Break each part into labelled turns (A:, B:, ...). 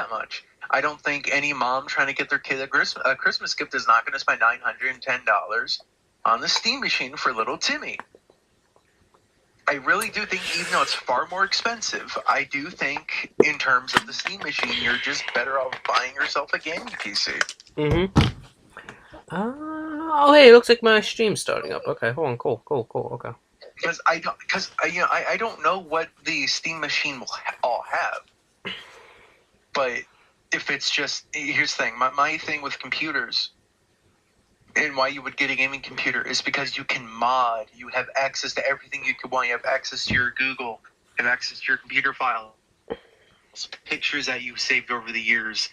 A: that much. I don't think any mom trying to get their kid a Christmas gift is not going to spend $910 on the Steam machine for little Timmy. I really do think, even though it's far more expensive, I do think in terms of the Steam machine, you're just better off buying yourself a gaming PC.
B: Mm-hmm. Oh, hey, it looks like my stream's starting up. Okay, hold on. Cool. Okay.
A: Because I don't know what the Steam machine will all have. But if it's just, here's the thing, my thing with computers and why you would get a gaming computer is because you can mod, you have access to everything you could want, you have access to your Google, you have access to your computer files, pictures that you've saved over the years.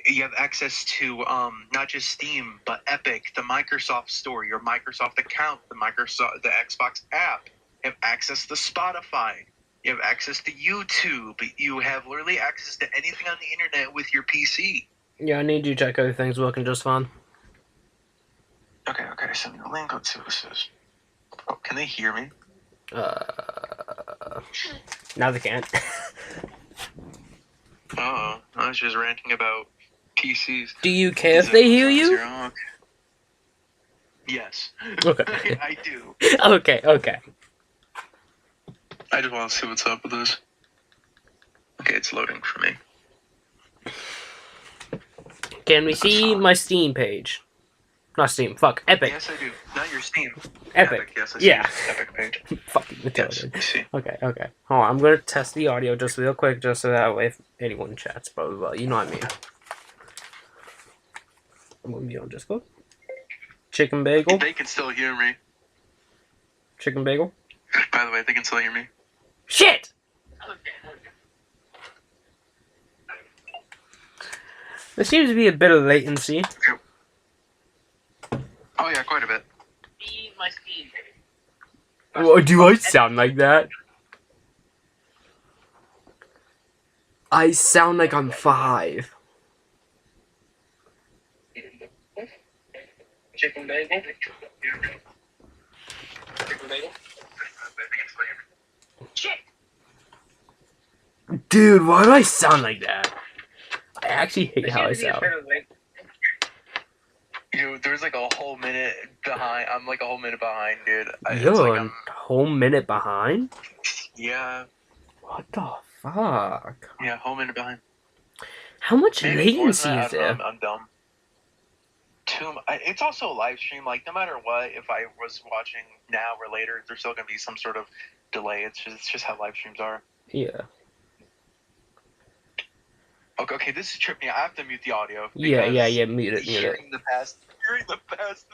A: You have access to not just Steam, but Epic, the Microsoft Store, your Microsoft account, the Xbox app. You have access to Spotify. You have access to YouTube. You have literally access to anything on the internet with your PC.
B: Yeah, I need you to check everything's working just fine.
A: Okay, send me the link. Let's see what this is. Oh, can they hear me?
B: Now they can't.
A: I was just ranting about PCs.
B: Do you care if they hear you?
A: Okay. Yes.
B: Okay.
A: I do.
B: Okay.
A: I just want to see what's up with this. Okay, it's loading for me.
B: Can we see my Steam page? Not Steam. Fuck. Epic.
A: Yes, I do. Not your Steam.
B: Epic.
A: Yes, I see.
B: Yeah.
A: Epic page.
B: Fucking retarded.
A: Yes, I see.
B: Okay. Hold on. I'm gonna test the audio just real quick, just so that way if anyone chats, blah blah blah. You know what I mean. I'm gonna be on Discord. Chicken bagel.
A: They can still hear me.
B: Chicken bagel.
A: By the way, they can still hear me.
B: Shit! There seems to be a bit of latency.
A: Oh yeah, quite a bit.
B: Well, do I sound like that? I sound like I'm 5.
A: Chicken bagel. Chicken bagel. Shit.
B: Dude, why do I sound like that? I actually hate how I sound.
A: There's like a whole minute behind. I'm like a whole minute behind, dude.
B: You're a whole minute behind?
A: Yeah.
B: What the fuck?
A: Yeah, whole minute behind.
B: How much latency is there?
A: I'm dumb. It's also a live stream. Like, no matter what, if I was watching now or later, there's still gonna be some sort of delay. It's just how live streams are.
B: Yeah.
A: Okay, this is tripping. I have to mute the audio.
B: Yeah, mute it.
A: Hearing the past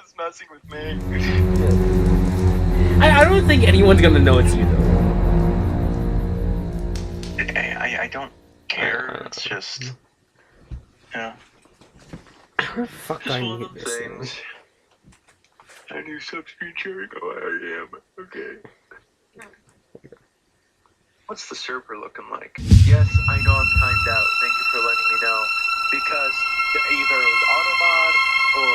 A: is messing with me.
B: I don't think anyone's gonna know it's you, though.
A: I don't care. It's just... Yeah.
B: Where the fuck do I need this thing?
A: I knew sub-screen sharing. Oh, I am. Okay. What's the server looking like? Yes, I know I'm timed out. Thank you for letting me know. Because either it was Automod or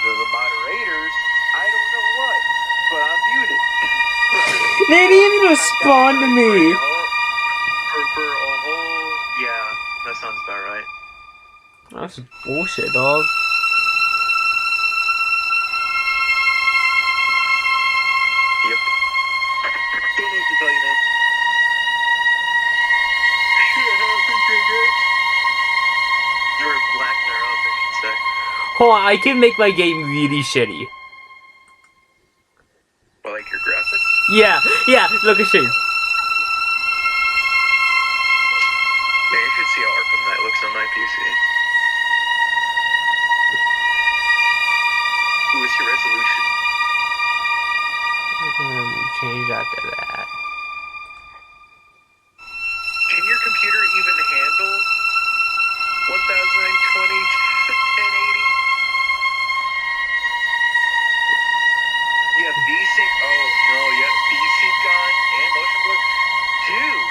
A: the moderators. I don't know what. But I'm muted.
B: They didn't even respond to me.
A: For a whole... Yeah, that sounds about right.
B: That's bullshit, dog.
A: Yep. Don't know what to tell you, man. You were blacking her up, I should say.
B: Hold on, I can make my game really shitty.
A: Well, like your graphics?
B: Yeah, look at you.
A: Yeah, you should see how Arkham Knight looks on my PC. What's your resolution?
B: Change that to that.
A: Can your computer even handle 1920 1080? You have VSync. Oh no, you have VSync on and motion blur. Dude,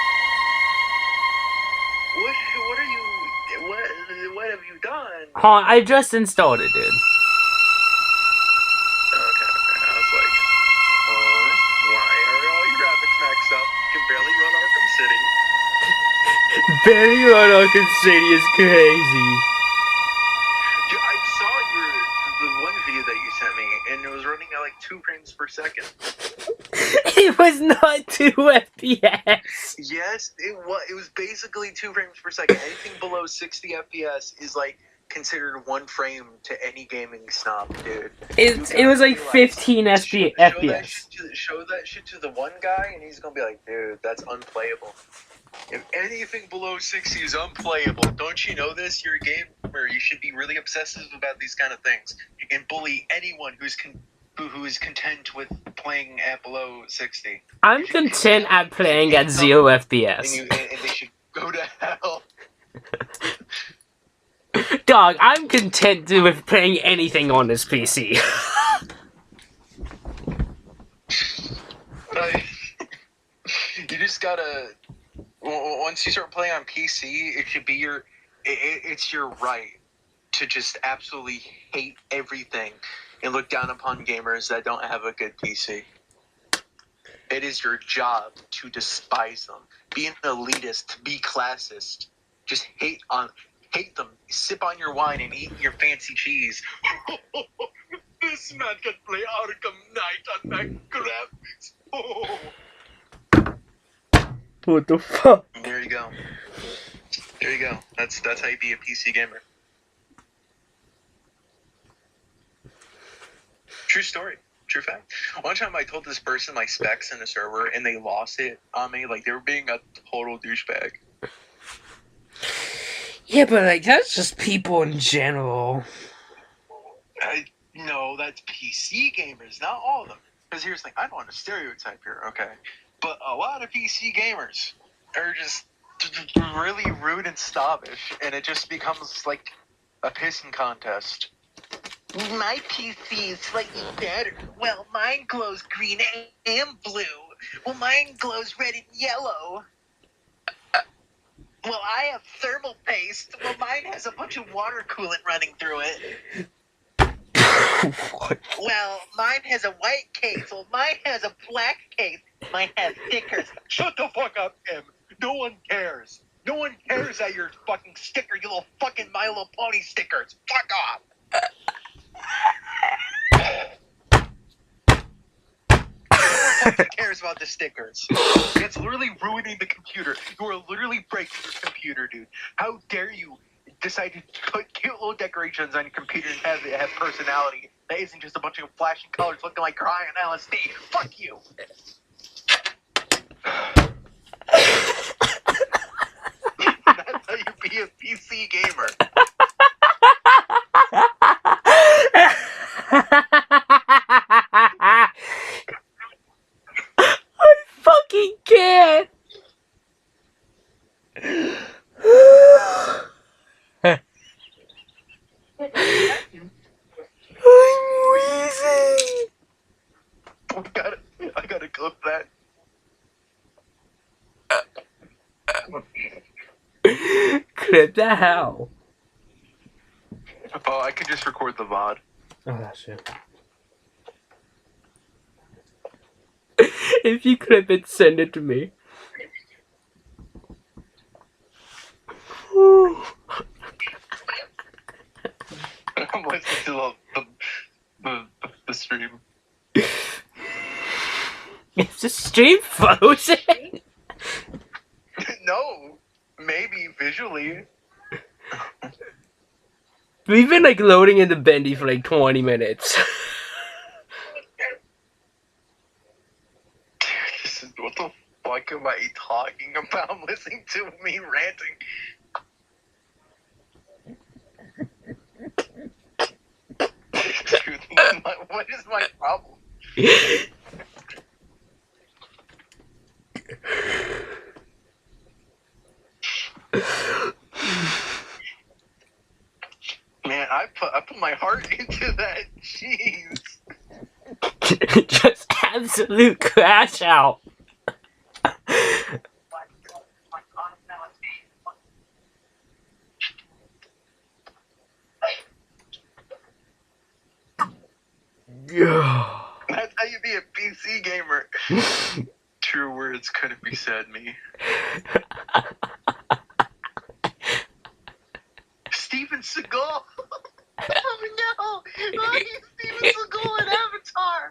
A: what are you? What have you done?
B: Huh, I just installed it, dude.
A: Okay. I was like, why are all your graphics maxed up? You can barely run Arkham City.
B: Bendy on Arkham City is crazy.
A: Dude, I saw the one video that you sent me, and it was running at like 2 frames per second.
B: It was not 2 FPS.
A: Yes, it was. It was basically 2 frames per second. Anything below 60 FPS is like considered 1 frame to any gaming snob, dude.
B: It was like 15 FPS.
A: Show that shit to the one guy, and he's gonna be like, dude, that's unplayable. If anything below 60 is unplayable, don't you know this? You're a gamer. You should be really obsessive about these kind of things and bully anyone who is content with playing at below 60.
B: I'm content at playing at 0 FPS.
A: And they should go to hell.
B: Dog, I'm content with playing anything on this PC.
A: You just gotta. Once you start playing on PC, it should be it's your right to just absolutely hate everything and look down upon gamers that don't have a good PC. It is your job to despise them, be an elitist, be classist, just hate them, sip on your wine and eat your fancy cheese. This man can play Arkham Knight on my graphics. Oh.
B: What the fuck?
A: There you go. There you go. That's how you be a PC gamer. True story. True fact. One time I told this person my specs in a server and they lost it on me. Like, they were being a total douchebag.
B: Yeah, but like, that's just people in general.
A: No, that's PC gamers, not all of them. Because here's the thing, I don't want to stereotype here, okay? But a lot of PC gamers are just really rude and snobbish, and it just becomes like a pissing contest. My PC is slightly better. Well, mine glows green and blue. Well, mine glows red and yellow. Well, I have thermal paste. Well, mine has a bunch of water coolant running through it. Well, mine has a white case. Well, mine has a black case. Mine has stickers. Shut the fuck up, Tim. No one cares. No one cares that you're fucking sticker, you little fucking My Little Pony stickers. Fuck off. No one cares about the stickers. It's literally ruining the computer. You are literally breaking your computer, dude. How dare you decide to put cute little decorations on your computer and have personality that isn't just a bunch of flashing colors looking like crying LSD. Fuck you. That's how you be a PC gamer.
B: I fucking can't. I'm wheezing.
A: I gotta clip that.
B: Clip that how?
A: Oh, I could just record the VOD.
B: Oh, that's it. If you clip it, send it to me.
A: I'm listening to the stream.
B: Is the stream frozen?
A: No, maybe visually.
B: We've been like loading into Bendy for like 20 minutes.
A: What the fuck am I talking about? I'm listening to me ranting. Dude, what is my problem? Man, I put my heart into that. Jeez.
B: Just absolute crash out.
A: That's how you be a PC gamer. True words couldn't be said, me. Steven Seagal. Oh no! Oh, he's Steven Seagal in Avatar.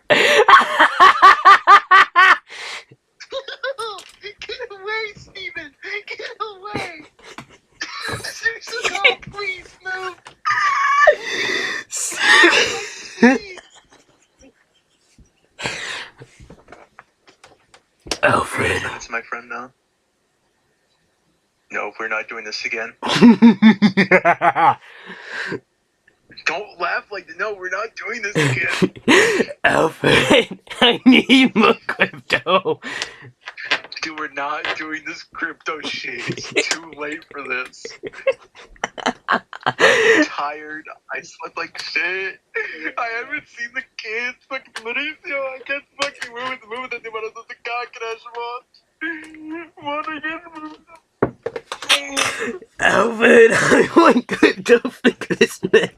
A: Get away, Steven! Get away! Mr. Seagal, please move!
B: Alfred.
A: That's my friend now. No, we're not doing this again. Don't laugh like no, we're not doing this again.
B: Alfred, I need more crypto.
A: Dude, we're not doing this crypto shit. It's too late for this. I'm tired. I slept like shit. I haven't seen the kids. Fucking literally, I can't fucking move that they want to the car crash.
B: Alfred, I want crypto for Christmas.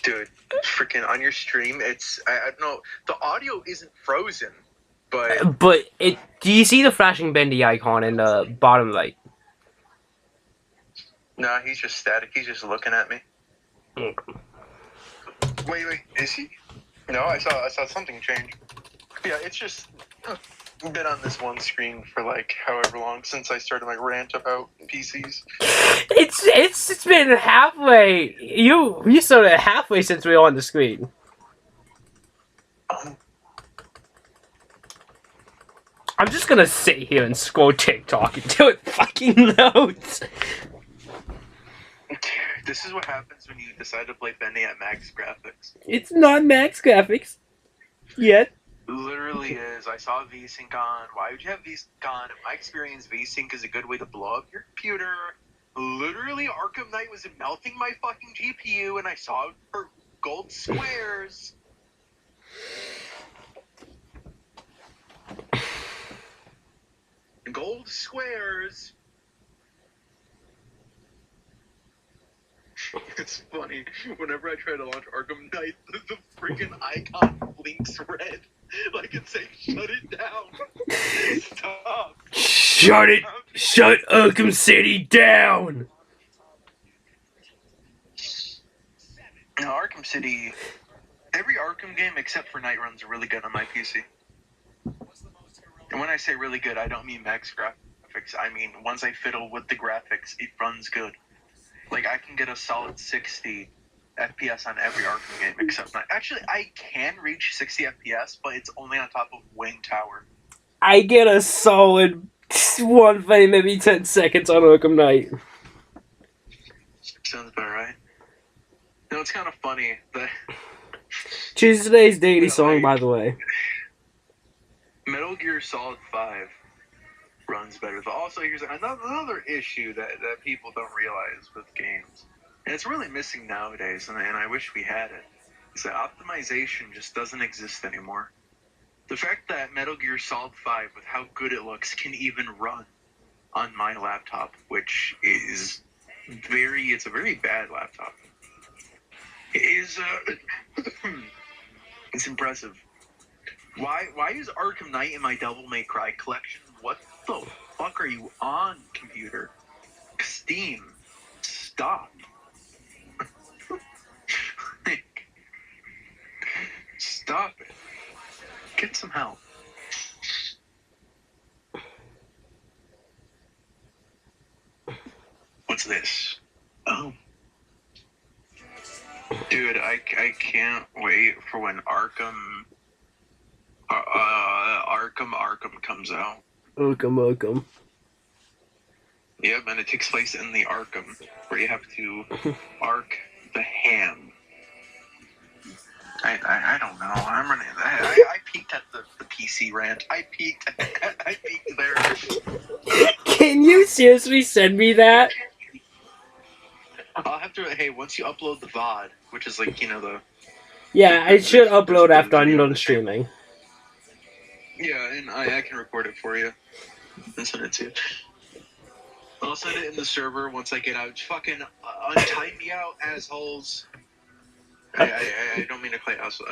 A: Dude, freaking on your stream, it's I don't know. The audio isn't frozen, but
B: Do you see the flashing Bendy icon in the bottom right?
A: nah, he's just static. He's just looking at me. Wait, is he? No, I saw something change. Yeah, it's just been on this one screen for like however long since I started my rant about PCs.
B: It's been halfway. You started halfway since we were on the screen. I'm just gonna sit here and scroll TikTok until it fucking loads.
A: This is what happens when you decide to play Bendy at max graphics.
B: It's not max graphics yet.
A: Literally is. I saw VSync on. Why would you have VSync on? In my experience, VSync is a good way to blow up your computer. Literally, Arkham Knight was melting my fucking GPU, and I saw it for gold squares. Gold squares. It's funny. Whenever I try to launch Arkham Knight, the freaking icon blinks red. Like it's saying, shut it down. Stop.
B: Shut Arkham City down.
A: Now, Arkham City, every Arkham game except for Night runs really good on my PC. And when I say really good, I don't mean max graphics. I mean, once I fiddle with the graphics, it runs good. Like, I can get a solid 60 FPS on every Arkham game except Night. Actually, I can reach 60 FPS, but it's only on top of Wing Tower.
B: I get a solid 1 frame every 10 seconds on Arkham Knight.
A: Sounds about right. No, it's kind of funny that...
B: Choose today's daily song, by the way.
A: Metal Gear Solid 5 runs better. But also, here's another issue that people don't realize with games. And it's really missing nowadays, and I wish we had it. Is that optimization just doesn't exist anymore. The fact that Metal Gear Solid 5, with how good it looks, can even run on my laptop, which is it's a very bad laptop. It is, it's impressive. Why is Arkham Knight in my Devil May Cry collection? What the fuck are you on, computer? Steam, stop. Stop it. Get some help. What's this? Oh. Dude, I can't wait for when Arkham comes out.
B: Arkham.
A: Yep, and it takes place in the Arkham, where you have to arc the ham. I don't know. I'm running. I peaked at the PC rant. I peaked there.
B: Can you seriously send me that?
A: I'll have to. Hey, once you upload the VOD, which is like the.
B: Yeah, I should upload after I'm done streaming.
A: Yeah, and I can record it for you and send it to you. I'll send it in the server once I get out. Just fucking untie me out, assholes. I don't mean to play assholes.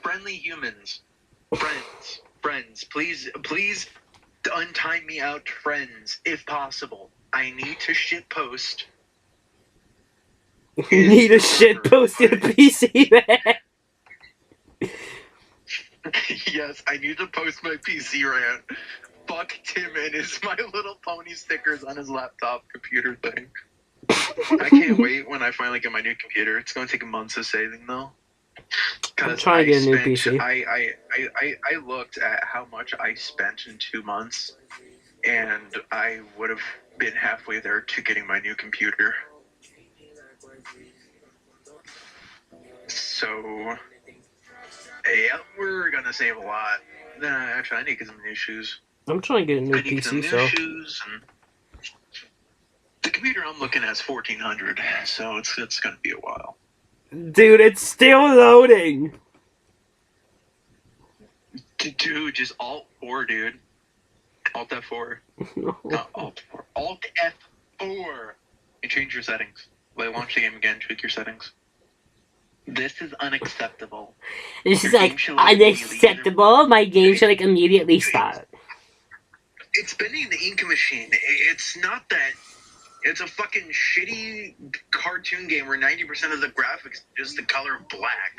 A: Friendly humans. Friends. friends, please untime me out, friends, if possible. I need to shit post.
B: You need a shit post your PC, man.
A: Yes, I need to post my PC rant. Fuck Tim and his My Little Pony stickers on his laptop computer thing. I can't wait when I finally get my new computer. It's going to take months of saving, though.
B: I'm trying to get a new PC.
A: I looked at how much I spent in 2 months, and I would have been halfway there to getting my new computer. So, yeah, we're gonna save a lot. Actually, I need to get some new shoes.
B: I'm trying to get a new
A: I need to get some
B: PC,
A: new
B: so
A: shoes, and the computer I'm looking at is $1,400, so it's gonna be a while.
B: dude, it's still loading.
A: Dude, just Alt 4, dude. Alt F4. Not Alt 4. Alt F4. You change your settings. Like, launch the game again, tweak your settings. This is unacceptable.
B: This is
A: Your
B: like
A: game should like
B: unacceptable. My game should like immediately start.
A: It's Bendy and the InkMachine. It's not that. It's a fucking shitty cartoon game where 90% of the graphics is just the color black.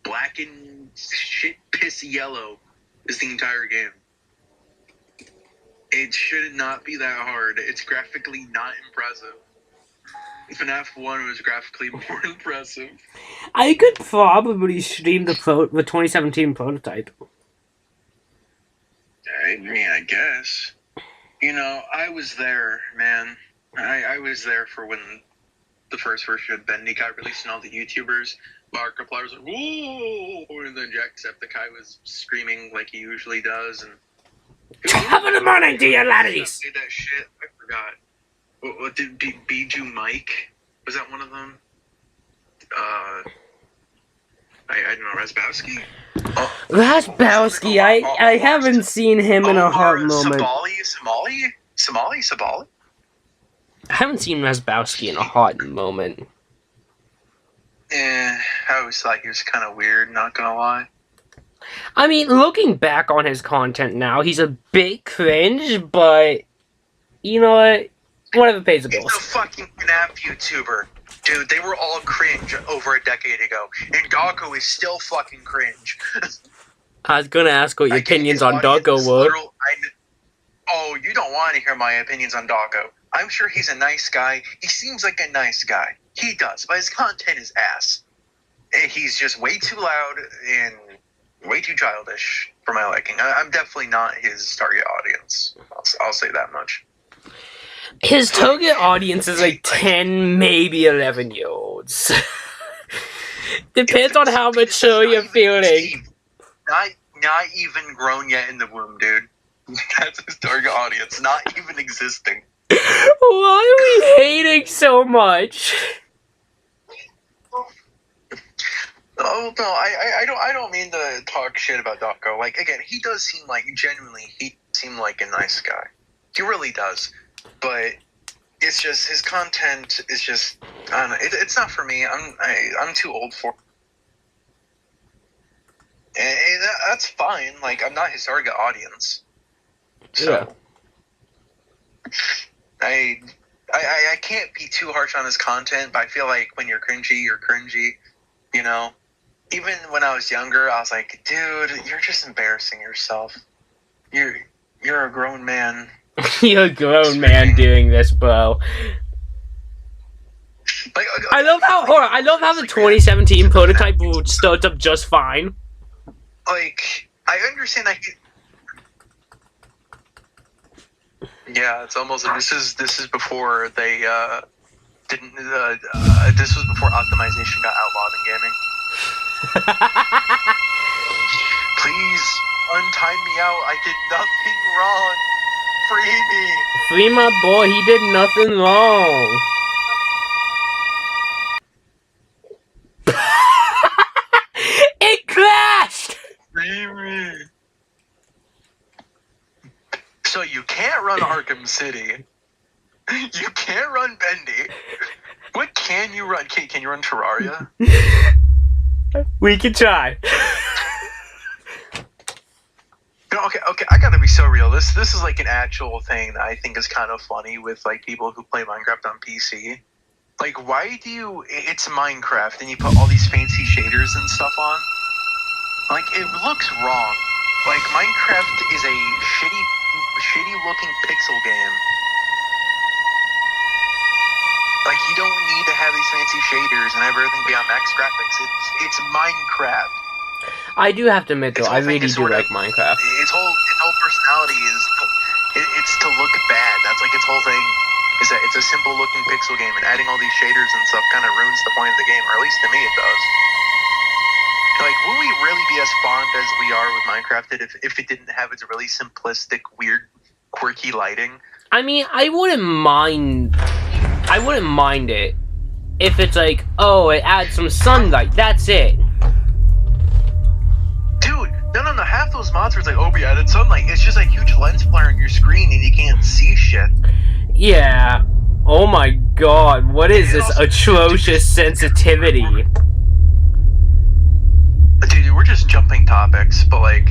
A: Black and shit piss yellow is the entire game. It should not be that hard. It's graphically not impressive. FNAF 1 was graphically more impressive.
B: I could probably stream the 2017 prototype.
A: I mean, I guess. You know, I was there, man. I was there for when the first version of Bendy got released and all the YouTubers, Markiplier was like, whoa! And then Jacksepticeye was screaming like he usually does. And
B: Top of the morning to you, laddies!
A: Say that shit. I forgot. What did Bijou Mike? Was that one of them? I don't know, Razbowski?
B: Razbowski, I haven't seen him in a hot moment.
A: Somali?
B: I haven't seen Razbowski in a hot moment.
A: I always thought he was kind of weird, not gonna lie.
B: I mean, looking back on his content now, he's a bit cringe, but you know what? Whatever pays the bills.
A: He's a fucking FNAF YouTuber. Dude, they were all cringe over a decade ago. And Doggo is still fucking cringe.
B: I was gonna ask what your opinions on Doggo were.
A: Oh, you don't want to hear my opinions on Doggo. I'm sure he's a nice guy. He seems like a nice guy. He does, but his content is ass. He's just way too loud and way too childish for my liking. I'm definitely not his target audience. I'll say that much.
B: His target audience is like 10, maybe 11-year-olds. Depends on how mature you're feeling.
A: Not even grown yet in the womb, dude. That's his target audience. Not even existing.
B: Why are we hating so much?
A: Oh no, I don't mean to talk shit about Doggo. Like, again, he does seem like like a nice guy. He really does. But it's just his content is just, I don't know. It's not for me. I'm too old for it. And that's fine. Like, I'm not his target audience. So
B: Yeah.
A: I can't be too harsh on his content, but I feel like when you're cringy, you know? Even when I was younger, I was like, dude, you're just embarrassing yourself. You're a grown man.
B: You're a grown man doing this, bro.
A: Like,
B: I love how the 2017 prototype starts up just fine.
A: Like, I understand yeah, it's almost this is before they didn't this was before optimization got outlawed in gaming. Please untime me out. I did nothing wrong. Free me.
B: Free my boy, he did nothing wrong. It crashed!
A: Free me. So you can't run Arkham City. You can't run Bendy. What can you run? Can you run Terraria?
B: We can try.
A: okay, I gotta be so real. This is like an actual thing that I think is kind of funny with like people who play Minecraft on PC. Like, why do you? It's Minecraft, and you put all these fancy shaders and stuff on. Like, it looks wrong. Like, Minecraft is a shitty looking pixel game. Like, you don't need to have these fancy shaders and have everything be on max graphics. It's Minecraft.
B: I do have to admit, though, I really do like Minecraft.
A: Its whole personality is it's to look bad. That's like its whole thing. Is that it's a simple looking pixel game, and adding all these shaders and stuff kind of ruins the point of the game, or at least to me it does. Like, would we really be as fond as we are with Minecraft if it didn't have its really simplistic, weird, quirky lighting?
B: I mean, I wouldn't mind it if it's like, oh, it adds some sunlight. That's it.
A: Dude, no. Half those mods are like, oh, we added sunlight. It's just like huge lens flare on your screen, and you can't see shit.
B: Yeah. Oh my god, what is this atrocious sensitivity?
A: Dude, we're just jumping topics, but like,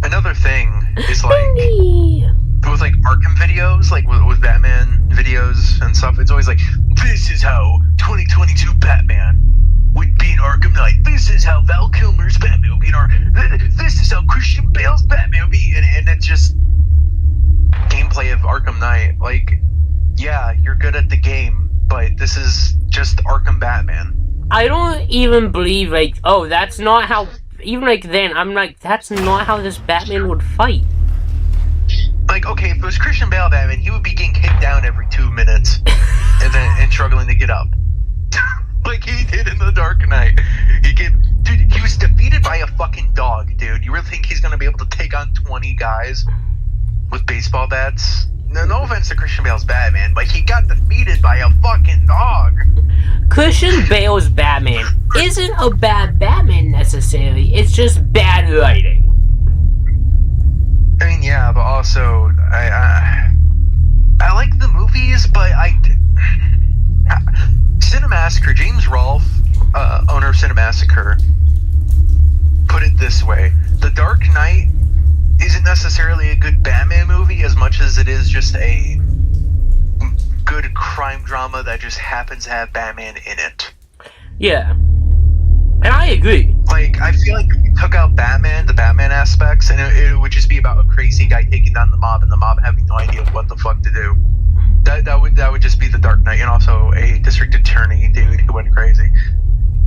A: another thing is like,
B: Bendy.
A: with like Arkham videos, like with Batman videos and stuff, it's always like, this is how 2022 Batman would be in Arkham Knight. This is how Val Kilmer's Batman would be in Arkham. This is how Christian Bale's Batman would be, and it's just gameplay of Arkham Knight. Like, yeah, you're good at the game, but this is just Arkham Batman.
B: I don't even believe, like, oh, that's not how, even like then, I'm like, that's not how this Batman would fight.
A: Like, okay, if it was Christian Bale Batman, he would be getting kicked down every 2 minutes and struggling to get up. Like he did in The Dark Knight. Dude, he was defeated by a fucking dog, dude. You really think he's gonna be able to take on 20 guys with baseball bats? No offense to Christian Bale's Batman, but he got defeated by a fucking dog.
B: Christian Bale's Batman isn't a bad Batman necessarily. It's just bad writing.
A: I mean, yeah, but also I like the movies, but Cinemassacre, James Rolfe, owner of Cinemassacre, put it this way: The Dark Knight isn't necessarily a good Batman movie as much as it is just a good crime drama that just happens to have Batman in it.
B: Yeah. And I agree.
A: Like, I feel like if you took out Batman, the Batman aspects, and it would just be about a crazy guy taking down the mob, and the mob having no idea what the fuck to do. That would just be The Dark Knight, and also a district attorney dude who went crazy.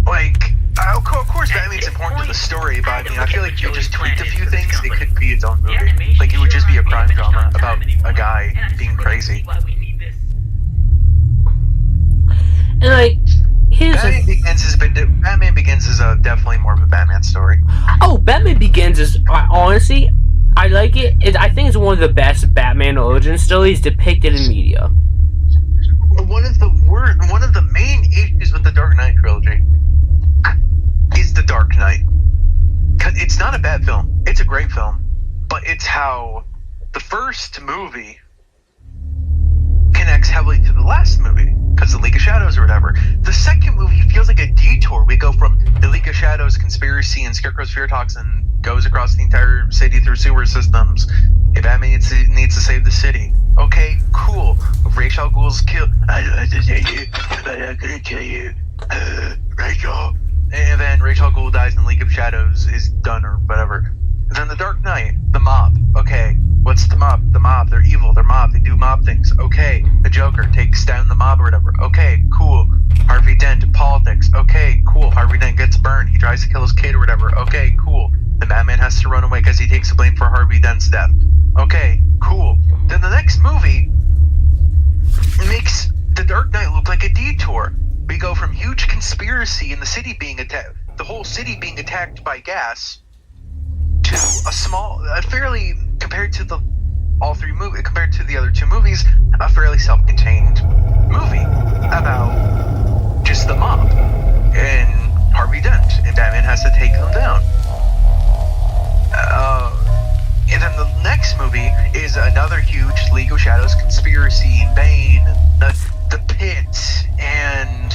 A: Like, of course Batman's important to the story, but I mean, I feel like if you just tweaked a few things, it could be its own movie. Like, it would just be a crime drama about a guy being crazy.
B: And like,
A: Batman Begins is definitely more of a Batman story.
B: Oh, Batman Begins is, honestly, I like it. I think it's one of the best Batman origin stories depicted in media.
A: One of the main issues with the Dark Knight trilogy is The Dark Knight. 'Cause it's not a bad film. It's a great film. But it's how the first movie connects heavily to the last movie, because the League of Shadows or whatever. The second movie feels like a detour. We go from the League of Shadows conspiracy and Scarecrow's fear toxin goes across the entire city through sewer systems. If Batman needs to save the city. Okay, cool. Ra's al Ghul's killed. I like to say you, but I'm gonna kill you. Rachel. And then Ra's al Ghul dies and the League of Shadows is done or whatever. And then the Dark Knight, the mob. Okay, what's the mob? The mob, they're evil, they're mob, they do mob things. Okay, the Joker takes down the mob or whatever. Okay, cool. Harvey Dent, politics. Okay, cool. Harvey Dent gets burned, he tries to kill his kid or whatever. Okay, cool. The Batman has to run away because he takes the blame for Harvey Dent's death. Okay, cool. Then the next movie makes the Dark Knight look like a detour. We go from huge conspiracy in the city being attacked, the whole city being attacked by gas, to a fairly, compared to the other two movies, a fairly self-contained movie about just the mob and Harvey Dent, and Batman has to take them down. And then the next movie is another huge League of Shadows conspiracy, Bane, the Pit, and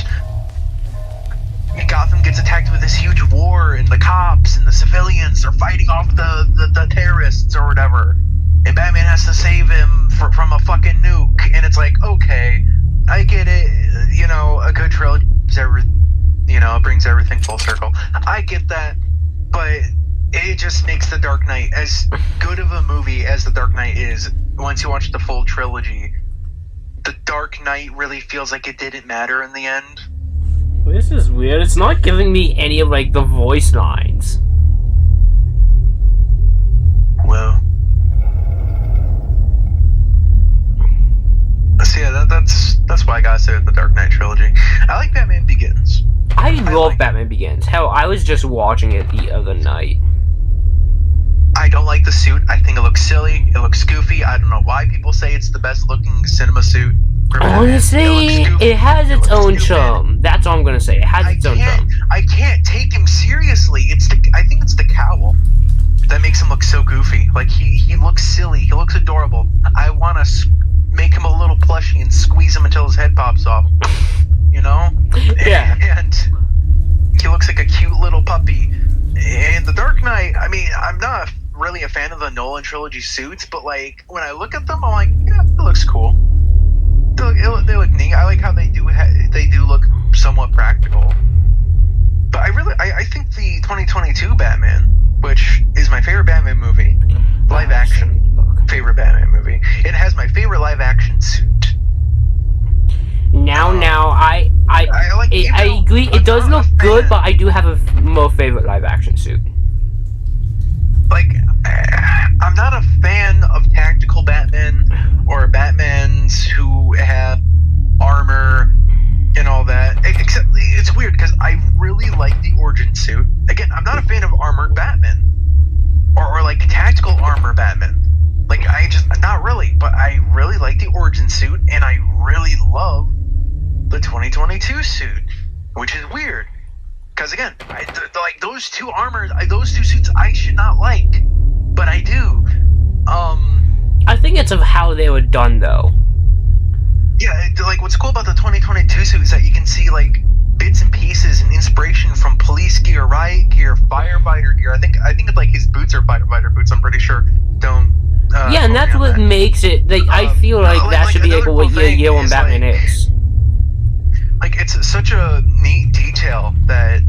A: Gotham gets attacked with this huge war, and the cops and the civilians are fighting off the terrorists or whatever. has to save him from a fucking nuke, and it's like, okay, I get it. You know, a good trilogy brings everything full circle. I get that, but it just makes The Dark Knight, as good of a movie as The Dark Knight is, once you watch the full trilogy, The Dark Knight really feels like it didn't matter in the end.
B: This is weird. It's not giving me any of, like, the voice lines.
A: Well, so yeah, that's why I gotta say the Dark Knight trilogy. I like Batman Begins.
B: I love Batman Begins. Hell, I was just watching it the other night.
A: I don't like the suit. I think it looks silly. It looks goofy. I don't know why people say it's the best looking cinema suit.
B: Honestly, it has its own charm. That's all I'm gonna say. It has its own charm.
A: I can't take him seriously. I think it's the cowl that makes him look so goofy. Like he looks silly. He looks adorable. I want to make him a little plushie and squeeze him until his head pops off. You know?
B: Yeah.
A: And he looks like a cute little puppy. And The Dark Knight, I mean, I'm not really a fan of the Nolan trilogy suits, but like when I look at them, I'm like, yeah, it looks cool. They look neat. I like how they do look somewhat practical. But I think the 2022 Batman, which is my favorite Batman movie, live action favorite Batman movie, it has my favorite live action suit.
B: I agree. It does look good, but I do have a more favorite live action suit.
A: Like, I'm not a fan of tactical Batman or Batmans who have armor and all that. Except it's weird because I really like the origin suit. Again, I'm not a fan of armored Batman or like tactical armor Batman. Like, not really, but I really like the origin suit, and I really love the 2022 suit, which is weird. Because again, like those two suits I should not like, but I do.
B: I think it's of how they were done, though.
A: Yeah, like what's cool about the 2022 suit is that you can see like bits and pieces and inspiration from police gear, riot gear, firefighter gear. I think like his boots are firefighter boots. I'm pretty sure.
B: Yeah, and that's what makes it. Like, I feel like that should be like what year one Batman is.
A: Like, it's such a neat detail that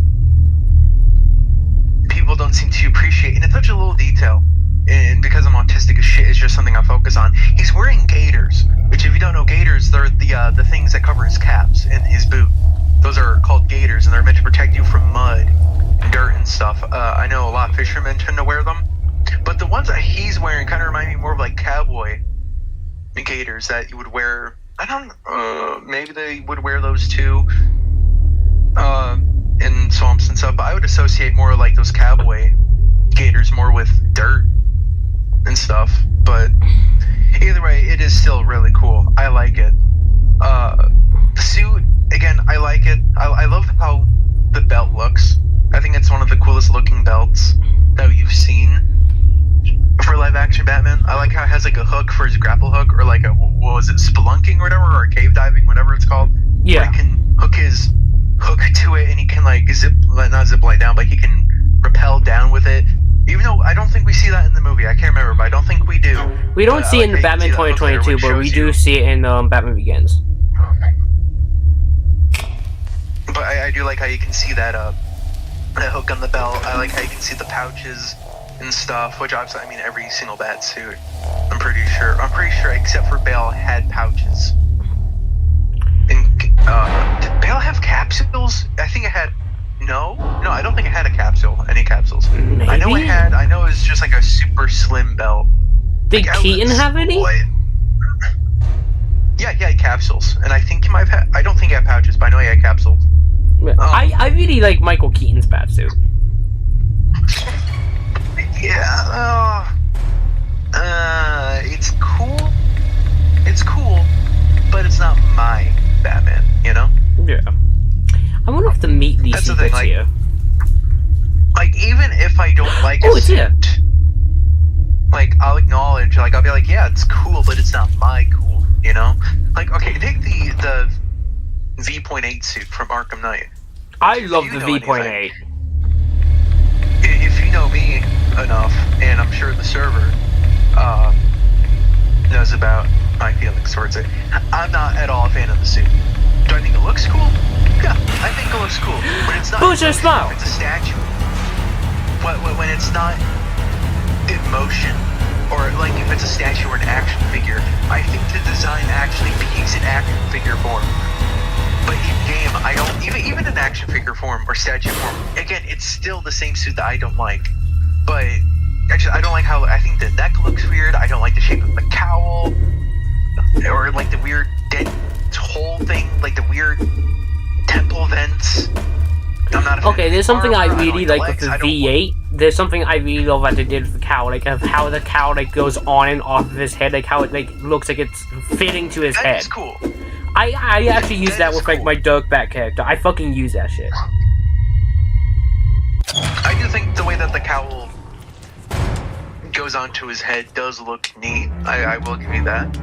A: people don't seem to appreciate, and it's such a little detail. And because I'm autistic as shit, it's just something I focus on. He's wearing gaiters, which, if you don't know, gaiters, they're the things that cover his caps and his boot. Those are called gaiters, and they're meant to protect you from mud and dirt and stuff. I know a lot of fishermen tend to wear them, but the ones that he's wearing kind of remind me more of like cowboy gaiters that you would wear. I don't. Maybe they would wear those too in swamps and stuff. But I would associate more like those cowboy gaiters more with dirt and stuff. But either way, it is still really cool. I like it. The suit, again, I like it. I love how the belt looks. I think it's one of the coolest looking belts that you've seen for live action Batman. I like how it has like a hook for his grapple hook, or like what was it, spelunking or whatever, or cave diving, whatever it's called.
B: Yeah.
A: He can hook to it, and he can like not zip line down, but he can rappel down with it. Even though I don't think we see that in the movie, I can't remember, but I don't think we do.
B: We don't see it in the Batman 2022, but we do see it in Batman Begins.
A: But I do like how you can see that hook on the belt. I like how you can see the pouches and stuff, which obviously, I mean, every single bat suit, I'm pretty sure, except for Bale, had pouches. And did Bale have capsules? I think it had. No, I don't think it had any capsules.
B: Maybe?
A: I know it was just like a super slim belt.
B: Did like, Keaton have any?
A: Yeah, he had capsules, and I think he might have had. I don't think he had pouches, but I know he had capsules.
B: I really like Michael Keaton's bat suit.
A: Yeah, it's cool. It's cool, but it's not my Batman, you know?
B: Yeah. I wonder if the meat these
A: That's the thing, like,
B: here.
A: Like, even if I don't like a suit,
B: here.
A: Like, I'll acknowledge, like, I'll be like, yeah, it's cool, but it's not my cool, you know? Like, okay, take the V.8 suit from Arkham Knight.
B: I love the V.8.
A: If you know me enough, and I'm sure the server, about my feelings towards it. I'm not at all a fan of the suit. Do I think it looks cool? Yeah, I think it looks cool. When it's not
B: Booster smile.
A: it's a statue. When it's not in motion, or like if it's a statue or an action figure, I think the design actually peaks in action figure form. But in game, I don't even in action figure form or statue form. Again, it's still the same suit that I don't like. But I don't like how I think the neck looks weird. I don't like the shape of the cowl, or like the weird dead hole thing, like the weird temple vents. I'm not a fan
B: Okay,
A: of
B: there's something I
A: armor.
B: really like with the V8. There's something I really love that they did with the cowl, like of how the cowl like goes on and off of his head, like how it like looks like it's fitting to his head.
A: That is cool.
B: I actually use that with like my Dirkbat character. I fucking use that shit.
A: I do think the way that the cowl goes onto his head does look neat. I will give you that.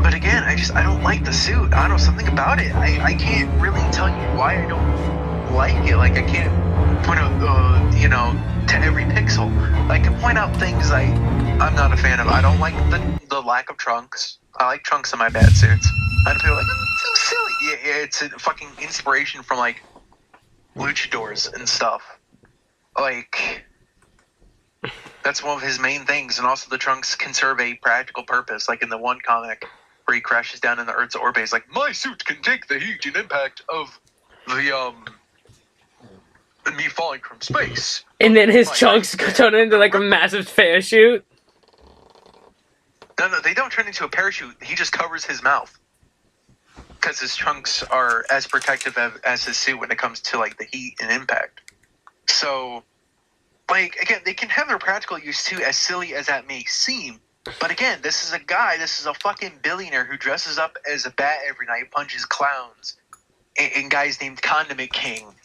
A: But again, I don't like the suit. I don't know, something about it. I can't really tell you why I don't like it. Like I can't point out to every pixel. I can point out things I'm not a fan of. I don't like the lack of trunks. I like trunks in my bat suits. I know people are like, it's so silly. Yeah, it's a fucking inspiration from like luchadors and stuff. Like that's one of his main things, and also the trunks can serve a practical purpose. Like in the one comic where he crashes down in the Earth's orbit, he's like, my suit can take the heat and impact of the me falling from space.
B: And then his trunks turn into like a massive parachute.
A: No, they don't turn into a parachute. He just covers his mouth. Because his trunks are as protective as his suit when it comes to, like, the heat and impact. So, like, again, they can have their practical use, too, as silly as that may seem. But again, this is a fucking billionaire who dresses up as a bat every night, punches clowns, and guys named Condiment King.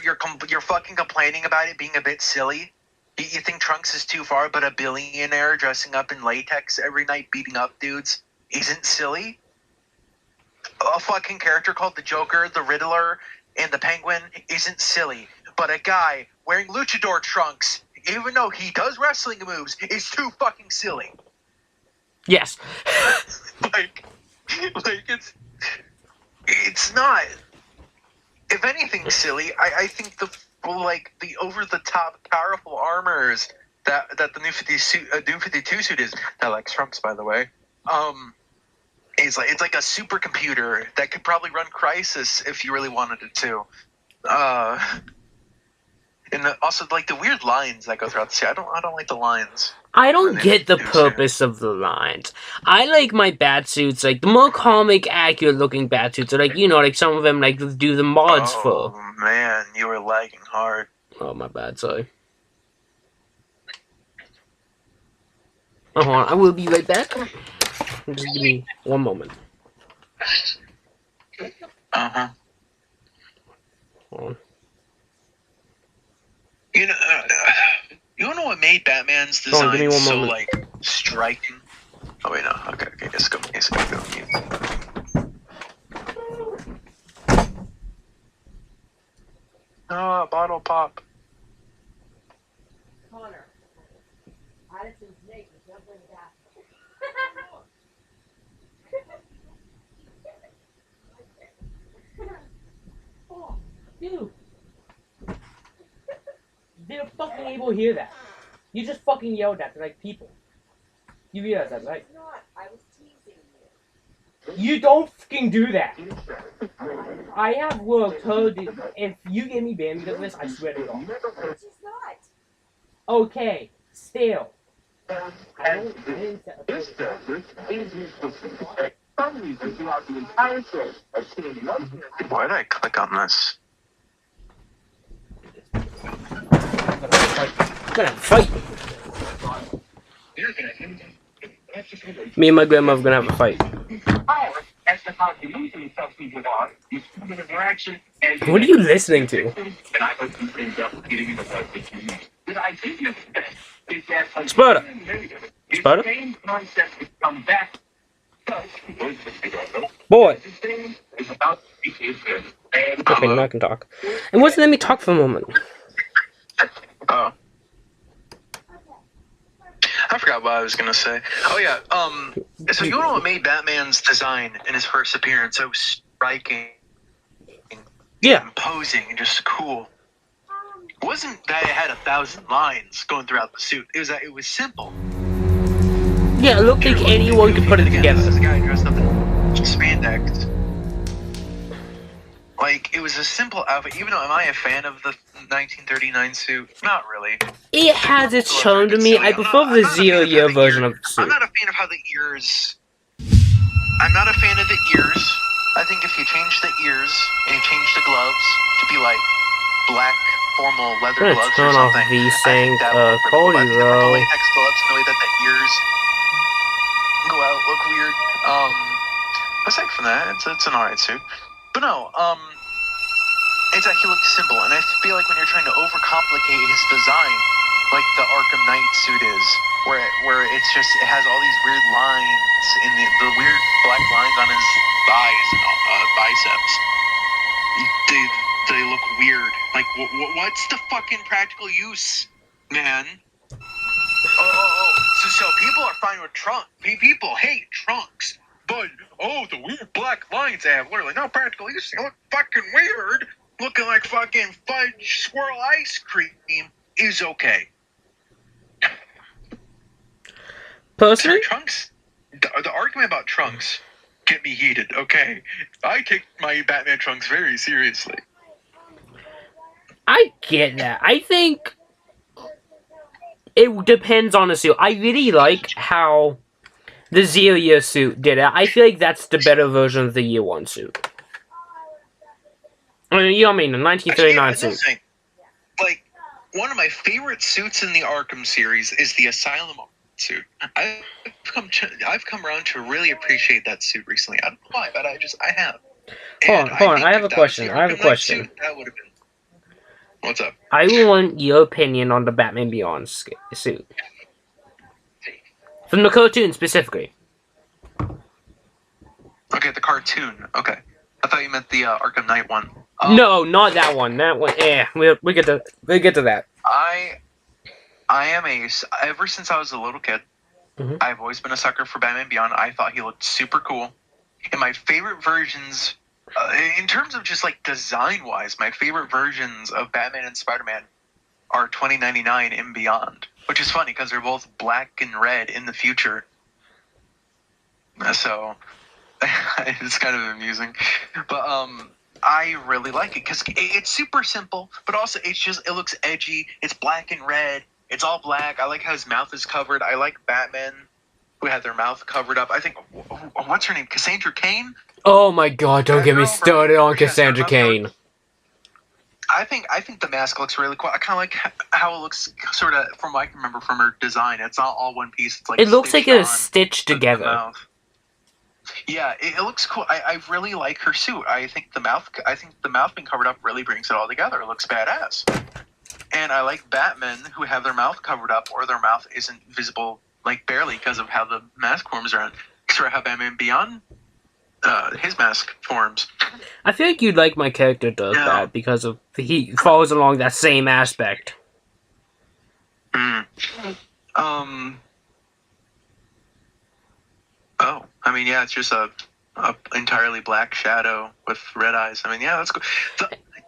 A: You're fucking complaining about it being a bit silly? You think Trunks is too far, but a billionaire dressing up in latex every night beating up dudes isn't silly? A fucking character called the Joker, the Riddler, and the Penguin isn't silly. But a guy wearing luchador trunks, even though he does wrestling moves, is too fucking silly.
B: Yes.
A: like it's not. If anything silly, I think the over-the-top powerful armors that the new 52 suit is, that likes Trunks, by the way, it's like a supercomputer that could probably run Crisis if you really wanted it to. And also like the weird lines that go throughout the suit. I don't like the lines.
B: I don't get the purpose of the lines. I like my bat suits, like the more comic accurate looking bat suits, are like, like some of them like do the mods for.
A: Oh man, you were lagging hard.
B: Oh my bad, sorry. Hold on, I will be right back. Just give me one moment.
A: Uh-huh.
B: Hold on.
A: You know what made Batman's design so
B: moment.
A: like striking? Oh wait, no. Okay. Let's go. Oh, bottle pop.
C: Connor, Addison Snake is not bring that.
B: Oh, dude. They're fucking able to hear that. You just fucking yelled at like people. You realize that, right?
C: It's not. I was teasing you.
B: You don't fucking do that. I have worked hard. If you get me banned because of this, I swear to God.
C: She's not.
B: Okay, still. I didn't set a
A: Why did I click on this?
B: I'm gonna fight. Me and my grandma are gonna have a fight. What are you listening to? Sparta. Boy. Okay, now I can talk. And wasn't let me talk for a moment.
A: Oh. I forgot forgot what I was gonna say. Oh yeah. So you know what made Batman's design in his first appearance so striking,
B: Yeah.
A: imposing, and just cool? It wasn't that it had 1,000 lines going throughout the suit. It was that it was simple.
B: Yeah, it looked like anyone could put it together.
A: This is a guy dressed up in spandex. Like, it was a simple outfit. Even though, am I a fan of the 1939 suit? Not really.
B: It has its charm to me. I prefer the 0-year version of the suit.
A: I'm not a fan of how the ears... I'm not a fan of the ears. I think if you change the ears and you change the gloves to be like black formal leather
B: I'm gonna
A: gloves
B: turn
A: or
B: off
A: something,
B: V-Sync,
A: I think
B: Cody
A: the purple
B: Rowe.
A: latex gloves and the way that the ears go out look weird. Aside from that, it's an alright suit. But no, it's that he looked simple, and I feel like when you're trying to overcomplicate his design, like the Arkham Knight suit is, where it's just, it has all these weird lines in the weird black lines on his thighs and biceps. They look weird. Like, what's the fucking practical use, man? So people are fine with trunks. People hate trunks. But, the weird black lines they have, literally no practical use. They look fucking weird. Looking like fucking fudge swirl ice cream is okay.
B: Personally?
A: Trunks, the argument about trunks get me heated, okay? I take my Batman trunks very seriously.
B: I get that. I think it depends on the suit. I really like how the 0-year suit did it. I feel like that's the better version of the year 1 suit. I mean, you know what I mean, the 1939 suit.
A: Thing. Like, one of my favorite suits in the Arkham series is the Asylum suit. I've come around to really appreciate that suit recently. I don't know why, but I have.
B: Hold on. I have a question.
A: That would have been. What's up?
B: I want your opinion on the Batman Beyond suit. From the cartoon, specifically.
A: Okay, the cartoon. Okay. I thought you meant the Arkham Knight one.
B: No, not that one. That one, we get to that.
A: I am ever since I was a little kid, I've always been a sucker for Batman Beyond. I thought he looked super cool. And my favorite versions, in terms of just like design-wise, my favorite versions of Batman and Spider-Man are 2099 and Beyond. Which is funny, because they're both black and red in the future. So, it's kind of amusing. But, I really like it, because it's super simple, but also it looks edgy. It's black and red. It's all black. I like how his mouth is covered. I like Batman who had their mouth covered up. I think, what's her name? Cassandra Cain?
B: Oh my god, don't get me started on Cassandra Cain.
A: I think the mask looks really cool. I kind of like how it looks, sort of, from what I can remember from her design. It's not all one piece. It's like
B: it looks like it's stitched together.
A: Yeah, it looks cool. I really like her suit. I think the mouth being covered up really brings it all together. It looks badass. And I like Batmen who have their mouth covered up or their mouth isn't visible, like barely, because of how the mask forms around. Sort of how Batman Beyond, his mask forms.
B: I feel like you'd like my character does that because of he follows along that same aspect.
A: Oh, I mean, yeah, it's just a entirely black shadow with red eyes. I mean, yeah, that's cool.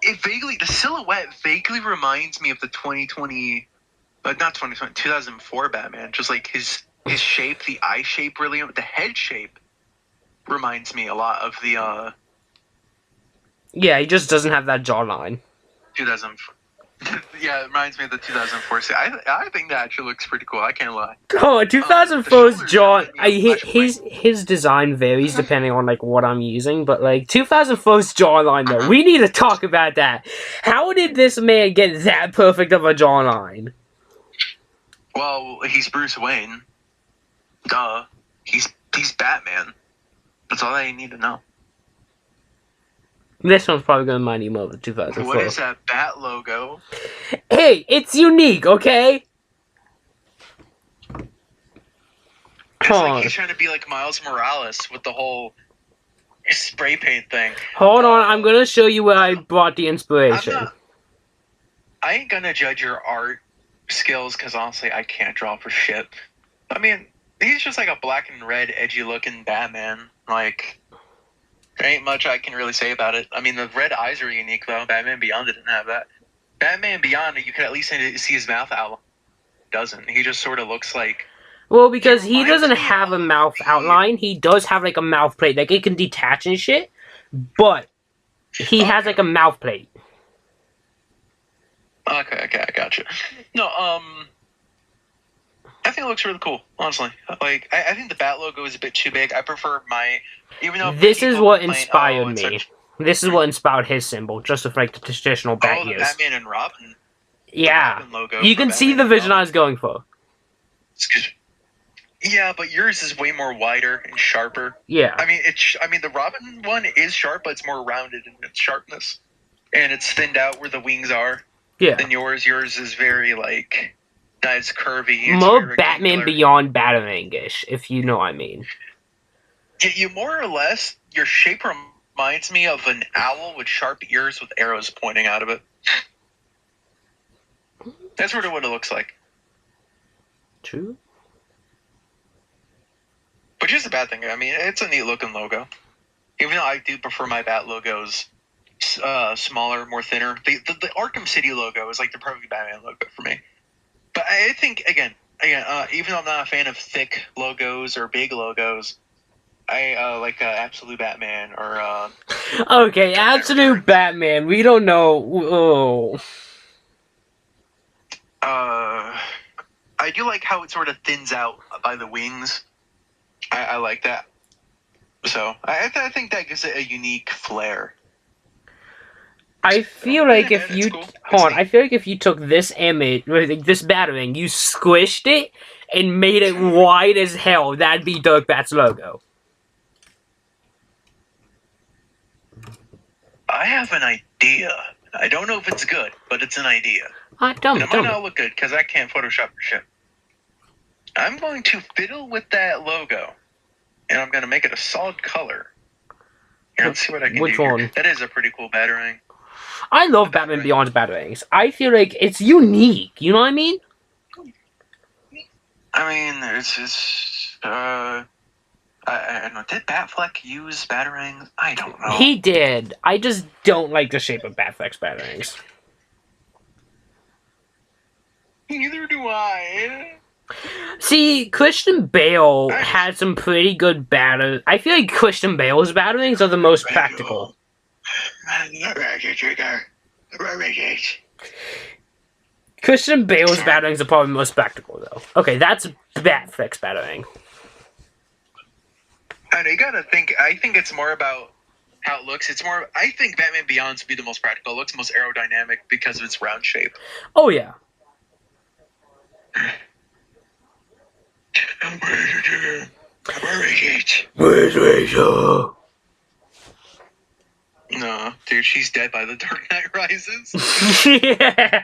A: The silhouette vaguely reminds me of the 2004 Batman. Just like his shape, the eye shape, really, the head shape reminds me a lot of the.
B: Yeah, he just doesn't have that jawline.
A: 2004. Yeah, it reminds me of the 2004. I think that actually looks pretty cool. I can't lie.
B: Oh, 2004's jaw. His design varies depending on like what I'm using, but like 2004's jawline though, we need to talk about that. How did this man get that perfect of a jawline?
A: Well, he's Bruce Wayne. Duh. He's Batman. That's all I need to know.
B: This one's probably going to remind you more of the 2004.
A: What is that bat logo?
B: Hey, it's unique, okay?
A: It's like he's trying to be like Miles Morales with the whole spray paint thing.
B: Hold on, I'm going to show you where I brought the inspiration.
A: I ain't going to judge your art skills, because honestly, I can't draw for shit. I mean, he's just like a black and red, edgy-looking Batman. Like, there ain't much I can really say about it. I mean, the red eyes are unique, though. Batman Beyond didn't have that. Batman Beyond, you can at least see his mouth outline. Doesn't. He just sort of looks like...
B: Well, because he
A: reminds
B: doesn't
A: me
B: have a
A: of
B: mouth
A: the-
B: outline. He does have like a mouth plate. Like it can detach and shit. But he has like a mouth plate.
A: Okay, I gotcha. No, I think it looks really cool, honestly. Like, I think the Bat logo is a bit too big. I prefer even though
B: This is
A: people
B: what
A: complain,
B: inspired
A: it's
B: me.
A: such-
B: This is what inspired his symbol, just with like the traditional bat
A: the
B: ears.
A: Batman and Robin.
B: Yeah,
A: Robin logo
B: you
A: for
B: can see
A: Batman
B: the
A: and
B: vision
A: Robin.
B: I was going for.
A: Yeah, but yours is way more wider and sharper.
B: Yeah,
A: I mean, the Robin one is sharp, but it's more rounded in its sharpness, and it's thinned out where the wings are.
B: yeah.
A: Than yours. Yours is very like, nice curvy. It's
B: More
A: very
B: Batman
A: rectangular.
B: Beyond Batarang-ish, if you know what I mean.
A: You more or less, your shape reminds me of an owl with sharp ears with arrows pointing out of it. That's sort of what it looks like.
B: True.
A: But here's the bad thing. I mean, it's a neat looking logo. Even though I do prefer my Bat logos smaller, more thinner. The Arkham City logo is like the perfect Batman logo for me. But I think, again, even though I'm not a fan of thick logos or big logos, I like Absolute Batman or...
B: Okay, Absolute Batman. We don't know.
A: I do like how it sort of thins out by the wings. I like that. So I think that gives it a unique flair.
B: I feel like
A: Yeah,
B: if
A: man,
B: you
A: it's cool.
B: hold on,
A: It's
B: I feel like if you took this image, like this Batarang, you squished it and made it wide as hell, that'd be Dirk Bat's logo.
A: I have an idea. I don't know if it's good, but it's an idea.
B: Tell
A: And
B: me,
A: it
B: tell
A: might
B: me.
A: not look good because I can't Photoshop for shit. I'm going to fiddle with that logo, and I'm going to make it a solid color. And let's see what I can
B: Which
A: do here.
B: one?
A: That is a pretty cool Batarang.
B: I love Batman Beyond's Batarangs. I feel like it's unique. You know what I mean?
A: I mean, I don't know. Did Batfleck use Batarangs? I don't know.
B: He did. I just don't like the shape of Batfleck's Batarangs.
A: Neither do I.
B: See, Christian Bale had some pretty good batter. I feel like Christian Bale's Batarangs are the most practical. Christian Bale's Batarangs are probably the most practical, though. Okay, that's Batfleck's Batarang.
A: I know, you gotta think. I think it's more about how it looks. It's more. I think Batman Beyond's would be the most practical. It looks the most aerodynamic because of its round shape.
B: Oh, yeah. Where's Rachel?
A: No, dude, she's dead by the Dark Knight Rises.
B: Yeah.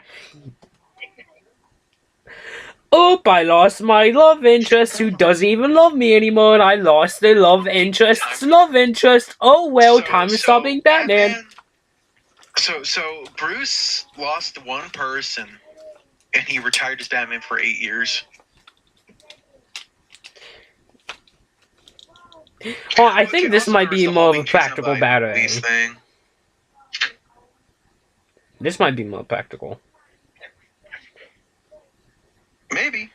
B: Oh, I lost my love interest who doesn't even love me anymore, and I lost the love interest's love interest. Oh well, time to stop being Batman.
A: So Bruce lost one person, and he retired as Batman for 8 years.
B: Oh, I think this might be more of a practical Batarang.
A: Thing.
B: This might be more practical.
A: Maybe.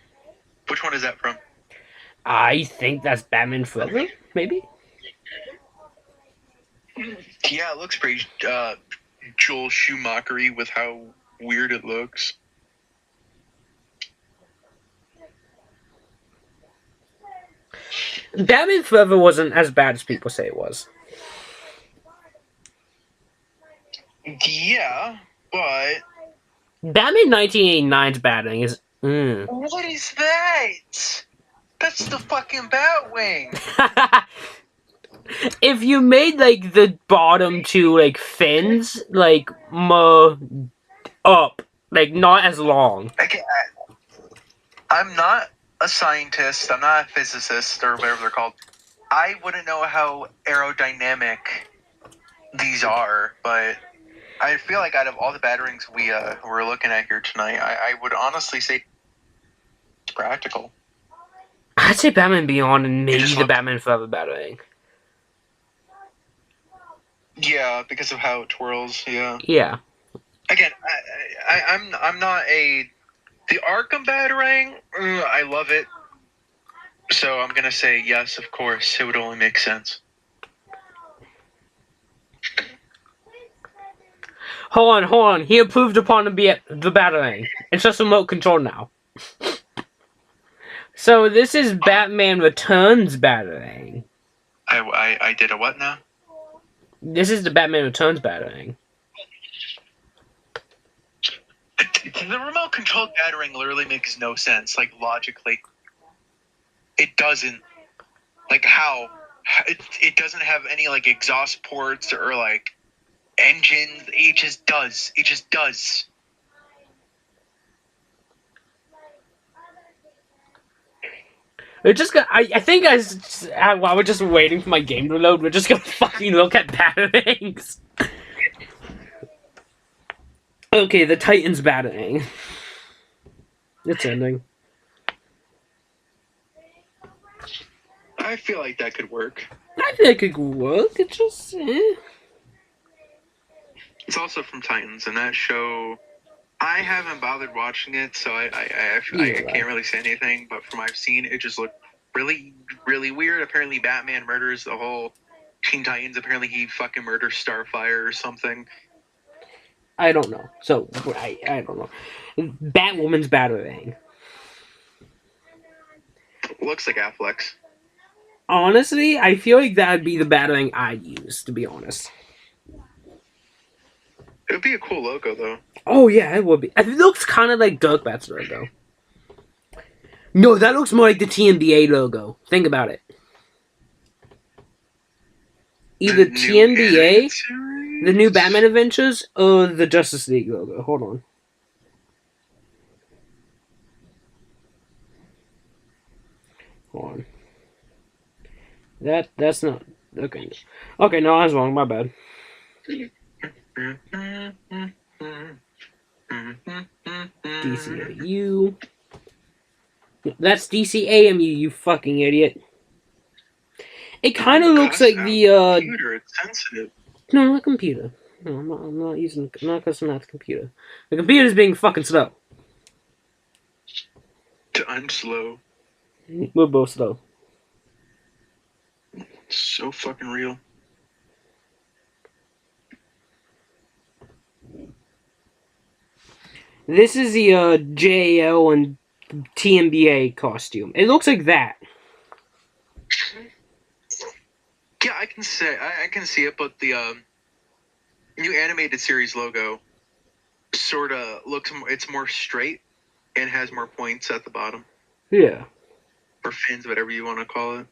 A: Which one is that from?
B: I think that's Batman Forever, maybe?
A: Yeah, it looks pretty Joel Schumacher-y with how weird it looks.
B: Batman Forever wasn't as bad as people say it was.
A: Yeah, but...
B: Batman 1989's Batarang is...
A: What is that? That's the fucking Batwing!
B: If you made, like, the bottom two, like, fins, like, more up, like, not as long.
A: I'm not a scientist, I'm not a physicist, or whatever they're called. I wouldn't know how aerodynamic these are, but I feel like out of all the Batarangs we're looking at here tonight, I would honestly say it's practical.
B: I'd say Batman Beyond and maybe
A: just
B: the
A: looked-
B: Batman Forever Batarang.
A: Yeah, because of how it twirls. Yeah.
B: Yeah.
A: Again, I'm not a the Arkham Batarang. I love it. So I'm gonna say yes, of course. It would only make sense.
B: Hold on. He approved upon the Batarang. It's just remote control now. So this is Batman Returns Batarang.
A: I did a what now?
B: This is the Batman Returns Batarang.
A: The remote control Batarang literally makes no sense. Like logically, it doesn't. Like how? It doesn't have any like exhaust ports or like engines. It just does. It just does.
B: We're just gonna. I think while we're just waiting for my game to load, we're just gonna fucking look at Batarangs. Okay, the Titans Batarang. It's ending.
A: I feel like that could work.
B: I think it could work. It's just.
A: It's also from Titans, and that show. I haven't bothered watching it, so I can't really say anything. But from what I've seen, it just looked really, really weird. Apparently, Batman murders the whole Teen Titans. Apparently, he fucking murders Starfire or something.
B: I don't know. So I don't know. Batwoman's Batarang.
A: Looks like Affleck's.
B: Honestly, I feel like that'd be the Batarang I'd use. To be honest.
A: It would be a cool logo, though.
B: Oh yeah, it would be. It looks kind of like Dirkbat's logo. No, that looks more like the TMDA logo. Think about it. Either TMDA, the new Batman Adventures, or the Justice League logo. Hold on. Hold on. That's not okay. Okay, no, I was wrong. My bad. DCAU. That's DCAMU, you fucking idiot. It kind of looks like the
A: computer. It's sensitive.
B: No, not computer. No, I'm not using. Not because I'm not the computer. The computer's being fucking slow.
A: I'm slow.
B: We're both slow.
A: It's so fucking real.
B: This is the JL and TMBA costume. It looks like that.
A: Yeah, I can see it, but the new animated series logo sort of looks. It's more straight and has more points at the bottom.
B: Yeah.
A: Or fins, whatever you want to call it.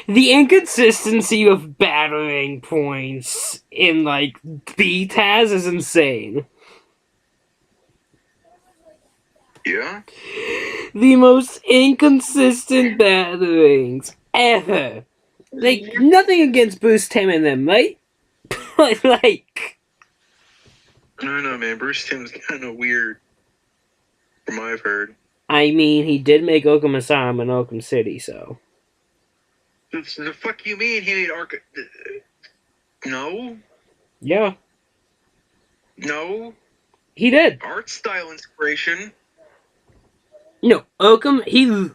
B: The inconsistency of Batarang points in like BTAS is insane.
A: Yeah.
B: The most inconsistent Batarangs ever. Like, nothing against Bruce Timm and them, right? But, like...
A: I don't know, man. Bruce Timm's kind of weird, from what I've heard.
B: I mean, he did make Arkham Asylum in Arkham City, so...
A: The fuck you mean he made Arkham... No?
B: Yeah.
A: No?
B: He did.
A: Art style inspiration.
B: No, Arkham, he